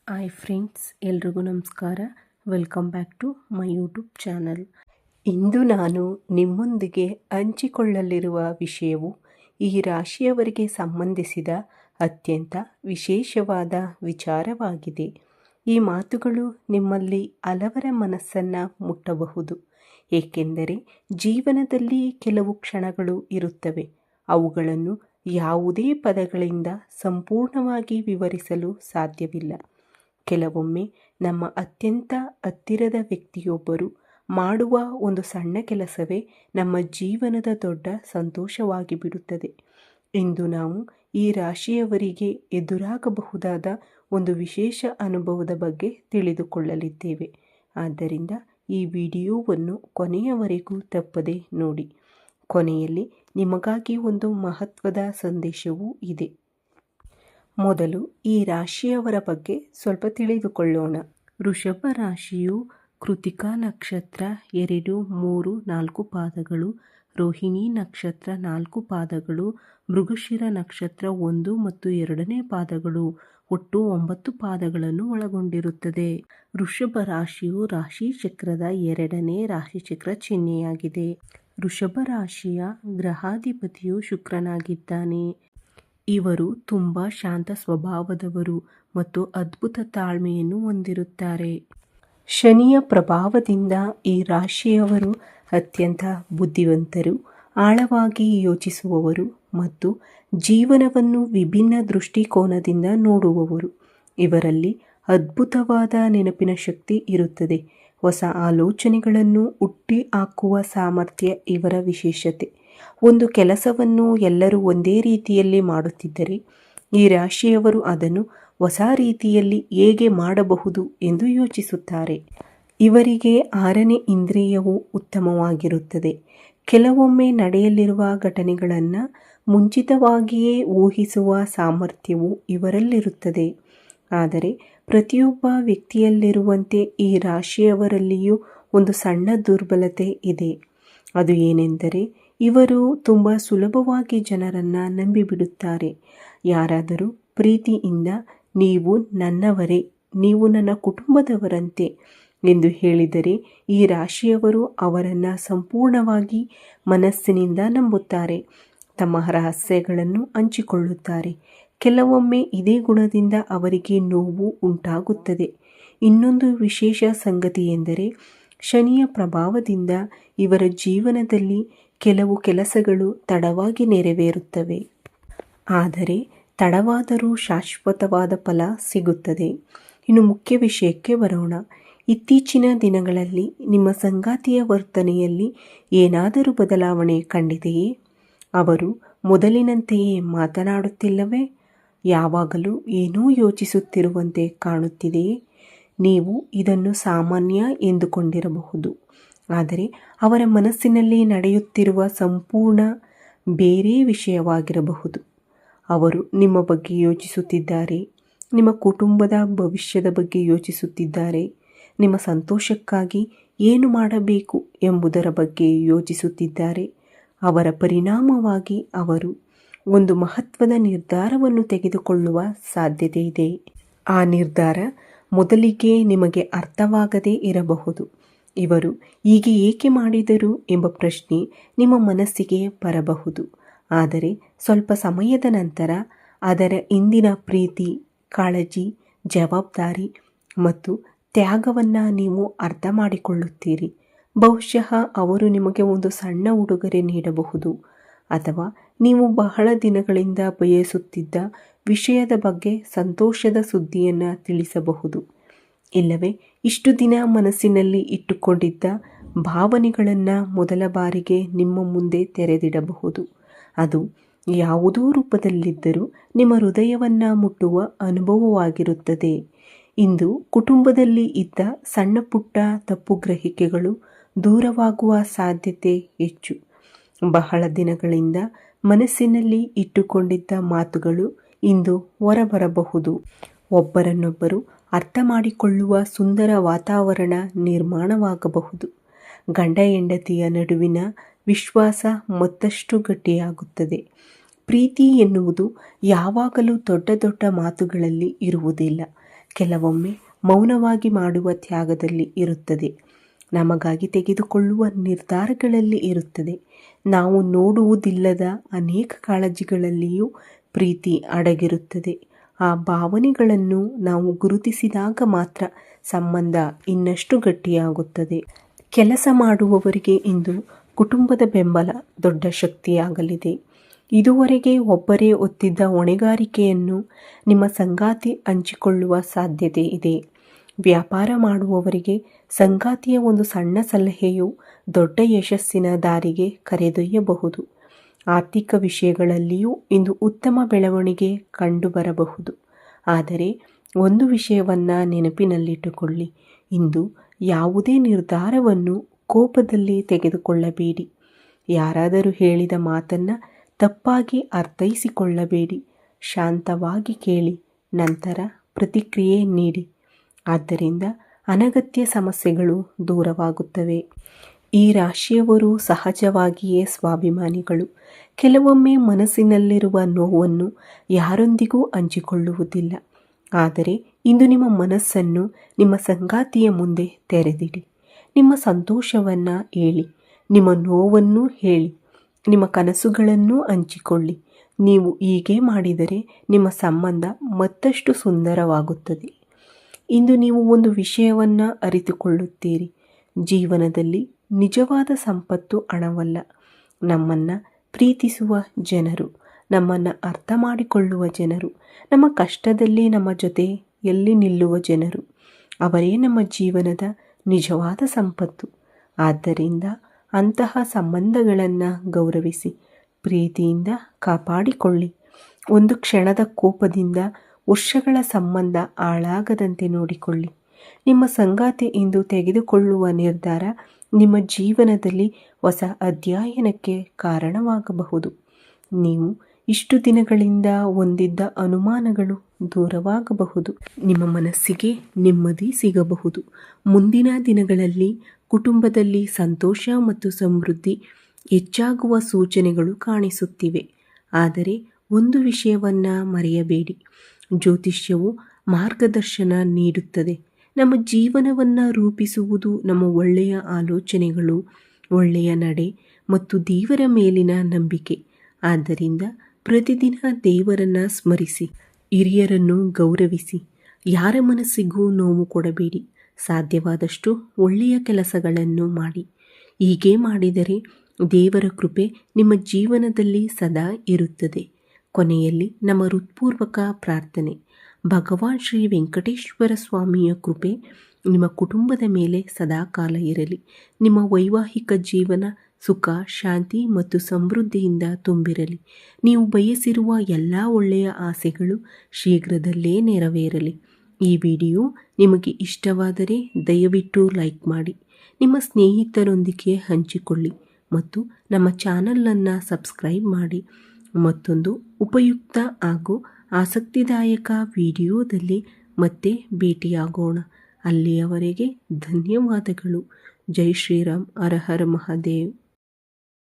Hi friends, ಎಲ್ರಿಗೂ ನಮಸ್ಕಾರ. Welcome back to my YouTube channel. ಇಂದು ನಾನು ನಿಮ್ಮೊಂದಿಗೆ ಹಂಚಿಕೊಳ್ಳಲಿರುವ ವಿಷಯವು ಈ ರಾಶಿಯವರಿಗೆ ಸಂಬಂಧಿಸಿದ ಅತ್ಯಂತ ವಿಶೇಷವಾದ ವಿಚಾರವಾಗಿದೆ. ಈ ಮಾತುಗಳು ನಿಮ್ಮಲ್ಲಿ ಹಲವರ ಮನಸ್ಸನ್ನು ಮುಟ್ಟಬಹುದು. ಏಕೆಂದರೆ ಜೀವನದಲ್ಲಿ ಕೆಲವು ಕ್ಷಣಗಳು ಇರುತ್ತವೆ. ಅವುಗಳನ್ನು ಯಾವುದೇ ಪದಗಳಿಂದ ಸಂಪೂರ್ಣವಾಗಿ ವಿವರಿಸಲು ಸಾಧ್ಯವಿಲ್ಲ. ಕೆಲವೊಮ್ಮೆ ನಮ್ಮ ಅತ್ಯಂತ ಹತ್ತಿರದ ವ್ಯಕ್ತಿಯೊಬ್ಬರು ಮಾಡುವ ಒಂದು ಸಣ್ಣ ಕೆಲಸವೇ ನಮ್ಮ ಜೀವನದ ದೊಡ್ಡ ಸಂತೋಷವಾಗಿ ಬಿಡುತ್ತದೆ. ಇಂದು ನಾವು ಈ ರಾಶಿಯವರಿಗೆ ಎದುರಾಗಬಹುದಾದ ಒಂದು ವಿಶೇಷ ಅನುಭವದ ಬಗ್ಗೆ ತಿಳಿದುಕೊಳ್ಳಲಿದ್ದೇವೆ. ಆದ್ದರಿಂದ ಈ ವಿಡಿಯೋವನ್ನು ಕೊನೆಯವರೆಗೂ ತಪ್ಪದೆ ನೋಡಿ. ಕೊನೆಯಲ್ಲಿ ನಿಮಗಾಗಿ ಒಂದು ಮಹತ್ವದ ಸಂದೇಶವೂ ಇದೆ. ಮೊದಲು ಈ ರಾಶಿಯವರ ಬಗ್ಗೆ ಸ್ವಲ್ಪ ತಿಳಿದುಕೊಳ್ಳೋಣ. ವೃಷಭ ರಾಶಿಯು ಕೃತಿಕಾ ನಕ್ಷತ್ರ 2, 3, 4 ಪಾದಗಳು, ರೋಹಿಣಿ ನಕ್ಷತ್ರ 4 ಪಾದಗಳು, ಮೃಗಶಿರ ನಕ್ಷತ್ರ 1 ಮತ್ತು 2ನೇ ಪಾದಗಳು, ಒಟ್ಟು 9 ಪಾದಗಳನ್ನು ಒಳಗೊಂಡಿರುತ್ತದೆ. ವೃಷಭ ರಾಶಿಯು ರಾಶಿಚಕ್ರದ 2ನೇ ರಾಶಿಚಕ್ರ ಚಿಹ್ನೆಯಾಗಿದೆ. ವೃಷಭ ರಾಶಿಯ ಗ್ರಹಾಧಿಪತಿಯು ಶುಕ್ರನಾಗಿದ್ದಾನೆ. ಇವರು ತುಂಬ ಶಾಂತ ಸ್ವಭಾವದವರು ಮತ್ತು ಅದ್ಭುತ ತಾಳ್ಮೆಯನ್ನು ಹೊಂದಿರುತ್ತಾರೆ. ಶನಿಯ ಪ್ರಭಾವದಿಂದ ಈ ರಾಶಿಯವರು ಅತ್ಯಂತ ಬುದ್ಧಿವಂತರು, ಆಳವಾಗಿ ಯೋಚಿಸುವವರು ಮತ್ತು ಜೀವನವನ್ನು ವಿಭಿನ್ನ ದೃಷ್ಟಿಕೋನದಿಂದ ನೋಡುವವರು. ಇವರಲ್ಲಿ ಅದ್ಭುತವಾದ ನೆನಪಿನ ಶಕ್ತಿ ಇರುತ್ತದೆ. ಹೊಸ ಆಲೋಚನೆಗಳನ್ನು ಹುಟ್ಟಿ ಹಾಕುವ ಸಾಮರ್ಥ್ಯ ಇವರ ವಿಶೇಷತೆ. ಒಂದು ಕೆಲಸವನ್ನು ಎಲ್ಲರೂ ಒಂದೇ ರೀತಿಯಲ್ಲಿ ಮಾಡುತ್ತಿದ್ದರೆ ಈ ರಾಶಿಯವರು ಅದನ್ನು ಹೊಸ ರೀತಿಯಲ್ಲಿ ಹೇಗೆ ಮಾಡಬಹುದು ಎಂದು ಯೋಚಿಸುತ್ತಾರೆ. ಇವರಿಗೆ 6ನೇ ಇಂದ್ರಿಯವು ಉತ್ತಮವಾಗಿರುತ್ತದೆ. ಕೆಲವೊಮ್ಮೆ ನಡೆಯಲಿರುವ ಘಟನೆಗಳನ್ನು ಮುಂಚಿತವಾಗಿಯೇ ಊಹಿಸುವ ಸಾಮರ್ಥ್ಯವು ಇವರಲ್ಲಿರುತ್ತದೆ. ಆದರೆ ಪ್ರತಿಯೊಬ್ಬ ವ್ಯಕ್ತಿಯಲ್ಲಿರುವಂತೆ ಈ ರಾಶಿಯವರಲ್ಲಿಯೂ ಒಂದು ಸಣ್ಣ ದುರ್ಬಲತೆ ಇದೆ. ಅದು ಏನೆಂದರೆ ಇವರು ತುಂಬ ಸುಲಭವಾಗಿ ಜನರನ್ನು ನಂಬಿಬಿಡುತ್ತಾರೆ. ಯಾರಾದರೂ ಪ್ರೀತಿಯಿಂದ ನೀವು ನನ್ನವರೇ, ನೀವು ನನ್ನ ಕುಟುಂಬದವರಂತೆ ಎಂದು ಹೇಳಿದರೆ ಈ ರಾಶಿಯವರು ಅವರನ್ನು ಸಂಪೂರ್ಣವಾಗಿ ಮನಸ್ಸಿನಿಂದ ನಂಬುತ್ತಾರೆ. ತಮ್ಮ ರಹಸ್ಯಗಳನ್ನು ಹಂಚಿಕೊಳ್ಳುತ್ತಾರೆ. ಕೆಲವೊಮ್ಮೆ ಇದೇ ಗುಣದಿಂದ ಅವರಿಗೆ ನೋವು ಉಂಟಾಗುತ್ತದೆ. ಇನ್ನೊಂದು ವಿಶೇಷ ಸಂಗತಿ ಎಂದರೆ ಶನಿಯ ಪ್ರಭಾವದಿಂದ ಇವರ ಜೀವನದಲ್ಲಿ ಕೆಲವು ಕೆಲಸಗಳು ತಡವಾಗಿ ನೆರವೇರುತ್ತವೆ. ಆದರೆ ತಡವಾದರೂ ಶಾಶ್ವತವಾದ ಫಲ ಸಿಗುತ್ತದೆ. ಇನ್ನು ಮುಖ್ಯ ವಿಷಯಕ್ಕೆ ಬರೋಣ. ಇತ್ತೀಚಿನ ದಿನಗಳಲ್ಲಿ ನಿಮ್ಮ ಸಂಗಾತಿಯ ವರ್ತನೆಯಲ್ಲಿ ಏನಾದರೂ ಬದಲಾವಣೆ ಕಂಡಿದೆಯೇ? ಅವರು ಮೊದಲಿನಂತೆಯೇ ಮಾತನಾಡುತ್ತಿಲ್ಲವೇ? ಯಾವಾಗಲೂ ಏನೋ ಯೋಚಿಸುತ್ತಿರುವಂತೆ ಕಾಣುತ್ತಿದೆಯೇ? ನೀವು ಇದನ್ನು ಸಾಮಾನ್ಯ ಎಂದುಕೊಂಡಿರಬಹುದು. ಆದರೆ ಅವರ ಮನಸ್ಸಿನಲ್ಲಿ ನಡೆಯುತ್ತಿರುವ ಸಂಪೂರ್ಣ ಬೇರೆ ವಿಷಯವಾಗಿರಬಹುದು. ಅವರು ನಿಮ್ಮ ಬಗ್ಗೆ ಯೋಚಿಸುತ್ತಿದ್ದಾರೆ, ನಿಮ್ಮ ಕುಟುಂಬದ ಭವಿಷ್ಯದ ಬಗ್ಗೆ ಯೋಚಿಸುತ್ತಿದ್ದಾರೆ, ನಿಮ್ಮ ಸಂತೋಷಕ್ಕಾಗಿ ಏನು ಮಾಡಬೇಕು ಎಂಬುದರ ಬಗ್ಗೆ ಯೋಚಿಸುತ್ತಿದ್ದಾರೆ. ಅವರ ಪರಿಣಾಮವಾಗಿ ಅವರು ಒಂದು ಮಹತ್ವದ ನಿರ್ಧಾರವನ್ನು ತೆಗೆದುಕೊಳ್ಳುವ ಸಾಧ್ಯತೆ ಇದೆ. ಆ ನಿರ್ಧಾರ ಮೊದಲಿಗೆ ನಿಮಗೆ ಅರ್ಥವಾಗದೇ ಇರಬಹುದು. ಇವರು ಹೀಗೆ ಏಕೆ ಮಾಡಿದರು ಎಂಬ ಪ್ರಶ್ನೆ ನಿಮ್ಮ ಮನಸ್ಸಿಗೆ ಬರಬಹುದು. ಆದರೆ ಸ್ವಲ್ಪ ಸಮಯದ ನಂತರ ಅದರ ಹಿಂದಿನ ಪ್ರೀತಿ, ಕಾಳಜಿ, ಜವಾಬ್ದಾರಿ ಮತ್ತು ತ್ಯಾಗವನ್ನು ನೀವು ಅರ್ಥ ಮಾಡಿಕೊಳ್ಳುತ್ತೀರಿ. ಬಹುಶಃ ಅವರು ನಿಮಗೆ ಒಂದು ಸಣ್ಣ ಉಡುಗೊರೆ ನೀಡಬಹುದು, ಅಥವಾ ನೀವು ಬಹಳ ದಿನಗಳಿಂದ ಬಯಸುತ್ತಿದ್ದ ವಿಷಯದ ಬಗ್ಗೆ ಸಂತೋಷದ ಸುದ್ದಿಯನ್ನು ತಿಳಿಸಬಹುದು. ಇಲ್ಲವೇ ಇಷ್ಟು ದಿನ ಮನಸ್ಸಿನಲ್ಲಿ ಇಟ್ಟುಕೊಂಡಿದ್ದ ಭಾವನೆಗಳನ್ನು ಮೊದಲ ಬಾರಿಗೆ ನಿಮ್ಮ ಮುಂದೆ ತೆರೆದಿಡಬಹುದು. ಅದು ಯಾವುದೋ ರೂಪದಲ್ಲಿದ್ದರೂ ನಿಮ್ಮ ಹೃದಯವನ್ನು ಮುಟ್ಟುವ ಅನುಭವವಾಗಿರುತ್ತದೆ. ಇಂದು ಕುಟುಂಬದಲ್ಲಿ ಇದ್ದ ಸಣ್ಣ ಪುಟ್ಟ ತಪ್ಪುಗ್ರಹಿಕೆಗಳು ದೂರವಾಗುವ ಸಾಧ್ಯತೆ ಹೆಚ್ಚು. ಬಹಳ ದಿನಗಳಿಂದ ಮನಸ್ಸಿನಲ್ಲಿ ಇಟ್ಟುಕೊಂಡಿದ್ದ ಮಾತುಗಳು ಇಂದು ಹೊರಬರಬಹುದು. ಒಬ್ಬರನ್ನೊಬ್ಬರು ಅರ್ಥ ಮಾಡಿಕೊಳ್ಳುವ ಸುಂದರ ವಾತಾವರಣ ನಿರ್ಮಾಣವಾಗಬಹುದು. ಗಂಡ ಹೆಂಡತಿಯ ನಡುವಿನ ವಿಶ್ವಾಸ ಮತ್ತಷ್ಟು ಗಟ್ಟಿಯಾಗುತ್ತದೆ. ಪ್ರೀತಿ ಎನ್ನುವುದು ಯಾವಾಗಲೂ ದೊಡ್ಡ ದೊಡ್ಡ ಮಾತುಗಳಲ್ಲಿ ಇರುವುದಿಲ್ಲ. ಕೆಲವೊಮ್ಮೆ ಮೌನವಾಗಿ ಮಾಡುವ ತ್ಯಾಗದಲ್ಲಿ ಇರುತ್ತದೆ. ನಮಗಾಗಿ ತೆಗೆದುಕೊಳ್ಳುವ ನಿರ್ಧಾರಗಳಲ್ಲಿ ಇರುತ್ತದೆ. ನಾವು ನೋಡುವುದಿಲ್ಲದ ಅನೇಕ ಕಾಳಜಿಗಳಲ್ಲಿಯೂ ಪ್ರೀತಿ ಅಡಗಿರುತ್ತದೆ. ಆ ಭಾವನೆಗಳನ್ನು ನಾವು ಗುರುತಿಸಿದಾಗ ಮಾತ್ರ ಸಂಬಂಧ ಇನ್ನಷ್ಟು ಗಟ್ಟಿಯಾಗುತ್ತದೆ. ಕೆಲಸ ಮಾಡುವವರಿಗೆ ಇಂದು ಕುಟುಂಬದ ಬೆಂಬಲ ದೊಡ್ಡ ಶಕ್ತಿಯಾಗಲಿದೆ. ಇದುವರೆಗೆ ಒಬ್ಬರೇ ಹೊತ್ತಿದ್ದ ಹೊಣೆಗಾರಿಕೆಯನ್ನು ನಿಮ್ಮ ಸಂಗಾತಿ ಹಂಚಿಕೊಳ್ಳುವ ಸಾಧ್ಯತೆ ಇದೆ. ವ್ಯಾಪಾರ ಮಾಡುವವರಿಗೆ ಸಂಗಾತಿಯ ಒಂದು ಸಣ್ಣ ಸಲಹೆಯು ದೊಡ್ಡ ಯಶಸ್ಸಿನ ದಾರಿಗೆ ಕರೆದೊಯ್ಯಬಹುದು. ಆರ್ಥಿಕ ವಿಷಯಗಳಲ್ಲಿಯೂ ಇಂದು ಉತ್ತಮ ಬೆಳವಣಿಗೆ ಕಂಡುಬರಬಹುದು. ಆದರೆ ಒಂದು ವಿಷಯವನ್ನು ನೆನಪಿನಲ್ಲಿಟ್ಟುಕೊಳ್ಳಿ, ಇಂದು ಯಾವುದೇ ನಿರ್ಧಾರವನ್ನು ಕೋಪದಲ್ಲಿ ತೆಗೆದುಕೊಳ್ಳಬೇಡಿ. ಯಾರಾದರೂ ಹೇಳಿದ ಮಾತನ್ನು ತಪ್ಪಾಗಿ ಅರ್ಥೈಸಿಕೊಳ್ಳಬೇಡಿ. ಶಾಂತವಾಗಿ ಕೇಳಿ, ನಂತರ ಪ್ರತಿಕ್ರಿಯೆ ನೀಡಿ. ಆದ್ದರಿಂದ ಅನಗತ್ಯ ಸಮಸ್ಯೆಗಳು ದೂರವಾಗುತ್ತವೆ. ಈ ರಾಶಿಯವರು ಸಹಜವಾಗಿಯೇ ಸ್ವಾಭಿಮಾನಿಗಳು. ಕೆಲವೊಮ್ಮೆ ಮನಸ್ಸಿನಲ್ಲಿರುವ ನೋವನ್ನು ಯಾರೊಂದಿಗೂ ಹಂಚಿಕೊಳ್ಳುವುದಿಲ್ಲ. ಆದರೆ ಇಂದು ನಿಮ್ಮ ಮನಸ್ಸನ್ನು ನಿಮ್ಮ ಸಂಗಾತಿಯ ಮುಂದೆ ತೆರೆದಿಡಿ. ನಿಮ್ಮ ಸಂತೋಷವನ್ನು ಹೇಳಿ, ನಿಮ್ಮ ನೋವನ್ನು ಹೇಳಿ, ನಿಮ್ಮ ಕನಸುಗಳನ್ನು ಹಂಚಿಕೊಳ್ಳಿ. ನೀವು ಹೀಗೆ ಮಾಡಿದರೆ ನಿಮ್ಮ ಸಂಬಂಧ ಮತ್ತಷ್ಟು ಸುಂದರವಾಗುತ್ತದೆ. ಇಂದು ನೀವು ಒಂದು ವಿಷಯವನ್ನು ಅರಿತುಕೊಳ್ಳುತ್ತೀರಿ. ಜೀವನದಲ್ಲಿ ನಿಜವಾದ ಸಂಪತ್ತು ಹಣವಲ್ಲ, ನಮ್ಮನ್ನು ಪ್ರೀತಿಸುವ ಜನರು, ನಮ್ಮನ್ನು ಅರ್ಥ ಮಾಡಿಕೊಳ್ಳುವ ಜನರು, ನಮ್ಮ ಕಷ್ಟದಲ್ಲಿ ನಮ್ಮ ಜೊತೆಯಲ್ಲಿ ನಿಲ್ಲುವ ಜನರು, ಅವರೇ ನಮ್ಮ ಜೀವನದ ನಿಜವಾದ ಸಂಪತ್ತು. ಆದ್ದರಿಂದ ಅಂತಹ ಸಂಬಂಧಗಳನ್ನು ಗೌರವಿಸಿ, ಪ್ರೀತಿಯಿಂದ ಕಾಪಾಡಿಕೊಳ್ಳಿ. ಒಂದು ಕ್ಷಣದ ಕೋಪದಿಂದ ವರ್ಷಗಳ ಸಂಬಂಧ ಹಾಳಾಗದಂತೆ ನೋಡಿಕೊಳ್ಳಿ. ನಿಮ್ಮ ಸಂಗಾತಿ ಇಂದು ತೆಗೆದುಕೊಳ್ಳುವ ನಿರ್ಧಾರ ನಿಮ್ಮ ಜೀವನದಲ್ಲಿ ಹೊಸ ಅಧ್ಯಾಯನಕ್ಕೆ ಕಾರಣವಾಗಬಹುದು. ನೀವು ಇಷ್ಟು ದಿನಗಳಿಂದ ಹೊಂದಿದ್ದ ಅನುಮಾನಗಳು ದೂರವಾಗಬಹುದು. ನಿಮ್ಮ ಮನಸ್ಸಿಗೆ ನೆಮ್ಮದಿ ಸಿಗಬಹುದು. ಮುಂದಿನ ದಿನಗಳಲ್ಲಿ ಕುಟುಂಬದಲ್ಲಿ ಸಂತೋಷ ಮತ್ತು ಸಮೃದ್ಧಿ ಹೆಚ್ಚಾಗುವ ಸೂಚನೆಗಳು ಕಾಣಿಸುತ್ತಿವೆ. ಆದರೆ ಒಂದು ವಿಷಯವನ್ನು ಮರೆಯಬೇಡಿ, ಜ್ಯೋತಿಷ್ಯವು ಮಾರ್ಗದರ್ಶನ ನೀಡುತ್ತದೆ. ನಮ್ಮ ಜೀವನವನ್ನು ರೂಪಿಸುವುದು ನಮ್ಮ ಒಳ್ಳೆಯ ಆಲೋಚನೆಗಳು, ಒಳ್ಳೆಯ ನಡೆ ಮತ್ತು ದೇವರ ಮೇಲಿನ ನಂಬಿಕೆ. ಆದ್ದರಿಂದ ಪ್ರತಿದಿನ ದೇವರನ್ನು ಸ್ಮರಿಸಿ, ಹಿರಿಯರನ್ನು ಗೌರವಿಸಿ, ಯಾರ ಮನಸ್ಸಿಗೂ ನೋವು ಕೊಡಬೇಡಿ. ಸಾಧ್ಯವಾದಷ್ಟು ಒಳ್ಳೆಯ ಕೆಲಸಗಳನ್ನು ಮಾಡಿ. ಹೀಗೆ ಮಾಡಿದರೆ ದೇವರ ಕೃಪೆ ನಿಮ್ಮ ಜೀವನದಲ್ಲಿ ಸದಾ ಇರುತ್ತದೆ. ಕೊನೆಯಲ್ಲಿ ನಮ್ಮ ಹೃತ್ಪೂರ್ವಕ ಪ್ರಾರ್ಥನೆ. ಭಗವಾನ್ ಶ್ರೀ ವೆಂಕಟೇಶ್ವರ ಸ್ವಾಮಿಯ ಕೃಪೆ ನಿಮ್ಮ ಕುಟುಂಬದ ಮೇಲೆ ಸದಾಕಾಲ ಇರಲಿ. ನಿಮ್ಮ ವೈವಾಹಿಕ ಜೀವನ ಸುಖ, ಶಾಂತಿ ಮತ್ತು ಸಮೃದ್ಧಿಯಿಂದ ತುಂಬಿರಲಿ. ನೀವು ಬಯಸಿರುವ ಎಲ್ಲ ಒಳ್ಳೆಯ ಆಸೆಗಳು ಶೀಘ್ರದಲ್ಲೇ ನೆರವೇರಲಿ. ಈ ವಿಡಿಯೋ ನಿಮಗೆ ಇಷ್ಟವಾದರೆ ದಯವಿಟ್ಟು ಲೈಕ್ ಮಾಡಿ, ನಿಮ್ಮ ಸ್ನೇಹಿತರೊಂದಿಗೆ ಹಂಚಿಕೊಳ್ಳಿ ಮತ್ತು ನಮ್ಮ ಚಾನಲನ್ನು ಸಬ್ಸ್ಕ್ರೈಬ್ ಮಾಡಿ. ಮತ್ತೊಂದು ಉಪಯುಕ್ತ ಹಾಗೂ ಆಸಕ್ತಿದಾಯಕ ವಿಡಿಯೋದಲ್ಲಿ ಮತ್ತೆ ಭೇಟಿಯಾಗೋಣ. ಅಲ್ಲಿಯವರೆಗೆ ಧನ್ಯವಾದಗಳು. ಜೈ ಶ್ರೀರಾಮ್. ಹರ ಹರ ಮಹಾದೇವ್.